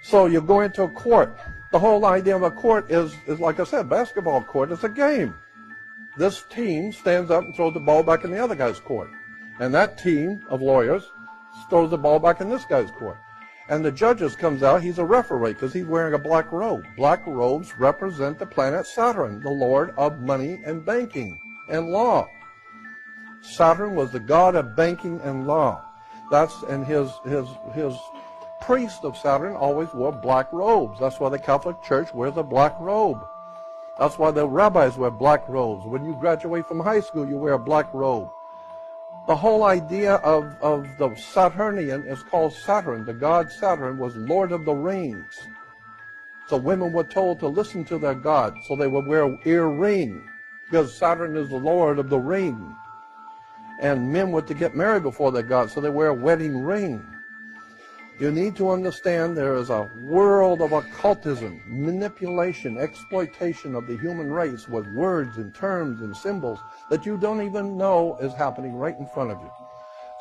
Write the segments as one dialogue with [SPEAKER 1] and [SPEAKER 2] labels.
[SPEAKER 1] So you go into a court. The whole idea of a court is like I said, basketball court is a game. This team stands up and throws the ball back in the other guy's court. And that team of lawyers throws the ball back in this guy's court. And the judges comes out, he's a referee because he's wearing a black robe. Black robes represent the planet Saturn, the lord of money and banking and law. Saturn was the god of banking and law. And his priest of Saturn always wore black robes. That's why the Catholic Church wears a black robe. That's why the rabbis wear black robes. When you graduate from high school, you wear a black robe. The whole idea of the Saturnian is called Saturn. The god Saturn was Lord of the Rings. So women were told to listen to their god, so they would wear an earring, because Saturn is the Lord of the ring. And men were to get married before their god, so they wear a wedding ring. You need to understand there is a world of occultism, manipulation, exploitation of the human race with words and terms and symbols that you don't even know is happening right in front of you.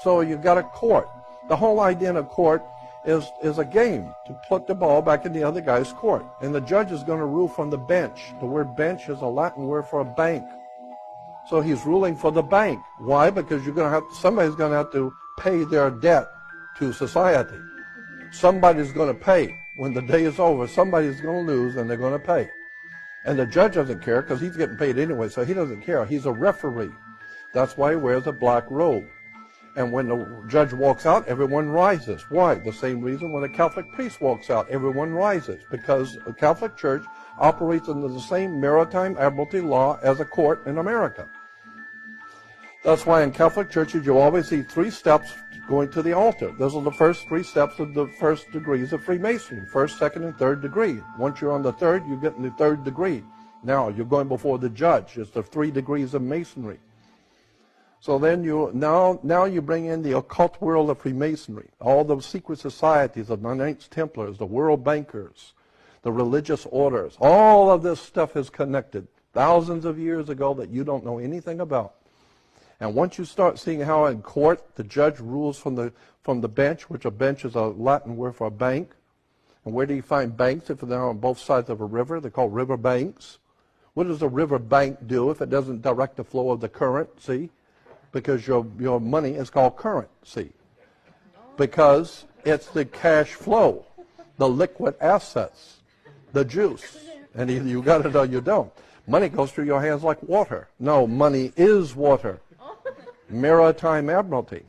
[SPEAKER 1] So you've got a court. The whole idea in a court is a game to put the ball back in the other guy's court. And the judge is going to rule from the bench. The word bench is a Latin word for a bank. So he's ruling for the bank. Why? Because somebody's going to have to pay their debt to society. Somebody's going to pay. When the day is over, somebody's going to lose and they're going to pay. And the judge doesn't care because he's getting paid anyway, so he doesn't care. He's a referee. That's why he wears a black robe. And when the judge walks out, everyone rises. Why? The same reason when a Catholic priest walks out, everyone rises. Because the Catholic Church operates under the same maritime admiralty law as a court in America. That's why in Catholic churches you always see 3 steps going to the altar. Those are the first 3 steps of the first degrees of Freemasonry, first, second, and third degree. Once you're on the third, you get in the 3rd degree. Now you're going before the judge. It's the 3 degrees of Masonry. So then now you bring in the occult world of Freemasonry, all the secret societies of the Knights Templars, the world bankers, the religious orders. All of this stuff is connected thousands of years ago that you don't know anything about. And once you start seeing how in court the judge rules from the bench, which a bench is a Latin word for a bank. And where do you find banks if they're on both sides of a river? They're called river banks. What does a river bank do if it doesn't direct the flow of the current? See? Because your money is called currency. Because it's the cash flow, the liquid assets, the juice. And either you got it or you don't. Money goes through your hands like water. No, money is water. Maritime admiralty.